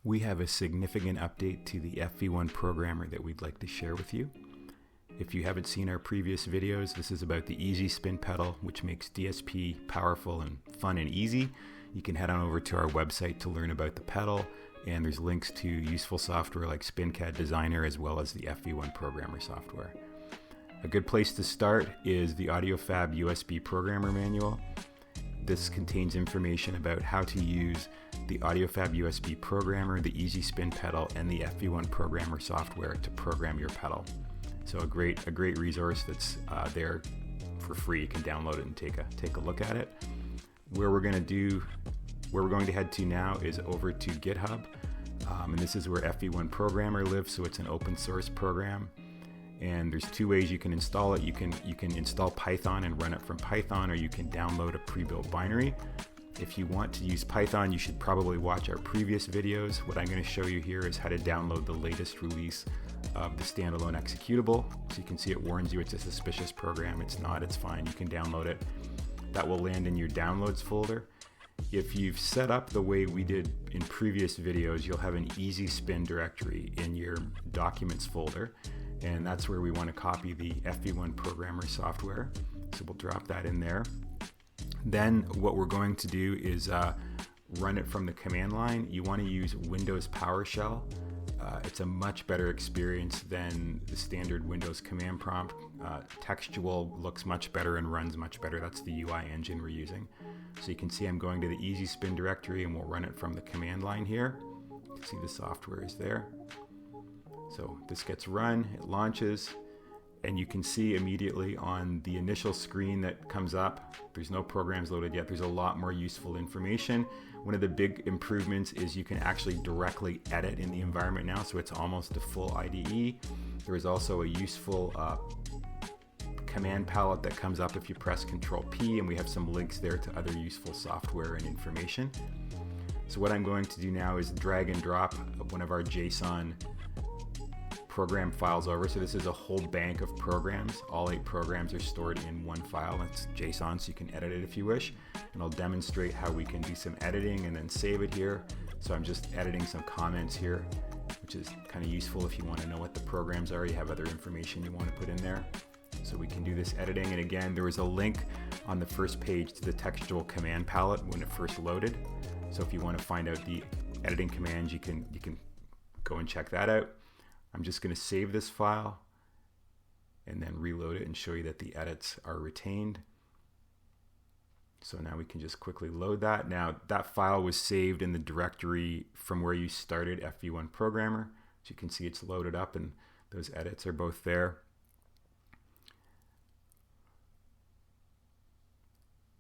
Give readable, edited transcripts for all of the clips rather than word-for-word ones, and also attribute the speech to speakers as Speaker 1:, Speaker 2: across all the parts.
Speaker 1: We have a significant update to the FV-1 programmer that we'd like to share with you. If you haven't seen our previous videos, this is about the Easy Spin pedal, which makes DSP powerful and fun and easy. You can head on over to our website to learn about the pedal, and there's links to useful software like SpinCAD Designer as well as the FV-1 programmer software. A good place to start is the AudioFab USB programmer manual. This contains information about how to use the AudioFab USB programmer, the Easy Spin pedal, and the FV-1 programmer software to program your pedal. So a great resource that's there for free. You can download it and take a look at it. Where we're going to head to now is over to GitHub, and this is where FV-1 programmer lives. So it's an open source program. And there's two ways you can install it. You can install Python and run it from Python, or you can download a pre-built binary. If you want to use Python, you should probably watch our previous videos. What I'm going to show you here is how to download the latest release of the standalone executable. So you can see it warns you it's a suspicious program. It's not, it's fine. You can download it. That will land in your downloads folder. If you've set up the way we did in previous videos, you'll have an Easy Spin directory in your documents folder. And that's where we want to copy the FV-1 programmer software. So we'll drop that in there. Then what we're going to do is run it from the command line. You want to use Windows PowerShell. It's a much better experience than the standard Windows command prompt. Textual looks much better and runs much better. That's the UI engine we're using. So you can see I'm going to the Easy Spin directory, and we'll run it from the command line here. You can see the software is there. So this gets run, it launches, and you can see immediately on the initial screen that comes up, there's no programs loaded yet. There's a lot more useful information. One of the big improvements is you can actually directly edit in the environment now, so it's almost a full IDE. There is also a useful command palette that comes up if you press Control-P, and we have some links there to other useful software and information. So what I'm going to do now is drag and drop one of our JSON program files over. So this is a whole bank of programs. All 8 programs are stored in one file. It's JSON, so you can edit it if you wish. And I'll demonstrate how we can do some editing and then save it here. So I'm just editing some comments here, which is kind of useful if you want to know what the programs are. You have other information you want to put in there. So we can do this editing. And again, there was a link on the first page to the textual command palette when it first loaded. So if you want to find out the editing commands, you can go and check that out. I'm just going to save this file and then reload it and show you that the edits are retained. So now we can just quickly load that. Now that file was saved in the directory from where you started FV-1 programmer. So you can see it's loaded up and those edits are both there.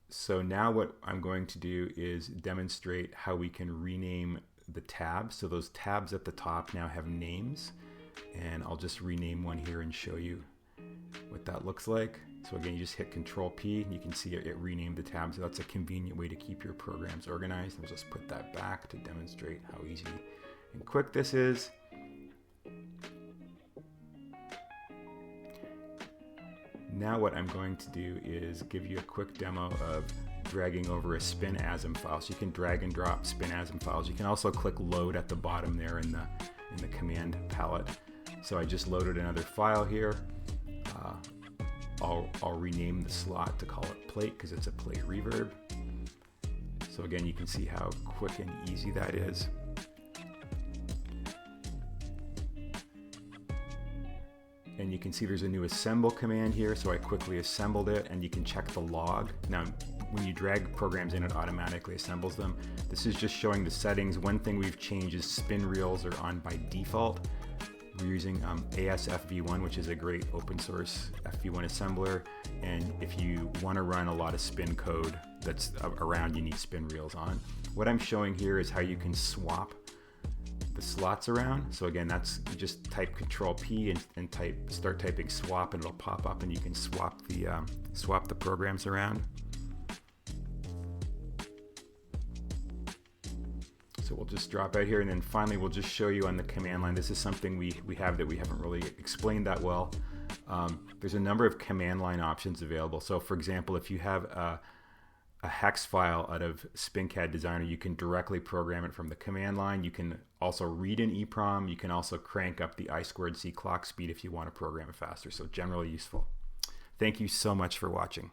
Speaker 1: So now what I'm going to do is demonstrate how we can rename the tabs. So those tabs at the top now have names. And I'll just rename one here and show you what that looks like. So again, you just hit Control-P and you can see it renamed the tabs. So that's a convenient way to keep your programs organized. I'll just put that back to demonstrate how easy and quick this is. Now what I'm going to do is give you a quick demo of dragging over a SpinAsm file. So you can drag and drop SpinAsm files. You can also click load at the bottom there in the command palette. So I just loaded another file here. I'll rename the slot to call it plate because it's a plate reverb. So again, you can see how quick and easy that is. And you can see there's a new assemble command here, so I quickly assembled it, and you can check the log. Now, when you drag programs in, it automatically assembles them. This is just showing the settings. One thing we've changed is spin reels are on by default. We're using ASFV1, which is a great open source FV1 assembler. And if you want to run a lot of spin code that's around, you need spin reels on. What I'm showing here is how you can swap the slots around. So again, that's you just type Control-P and start typing swap, and it'll pop up, and you can swap the programs around. So we'll just drop out here, and then finally we'll just show you on the command line. This is something we have that we haven't really explained that well. There's a number of command line options available. So for example, if you have a a hex file out of SpinCAD Designer, you can directly program it from the command line. You can also read an EEPROM. You can also crank up the I2C clock speed if you want to program it faster. So generally useful. Thank you so much for watching.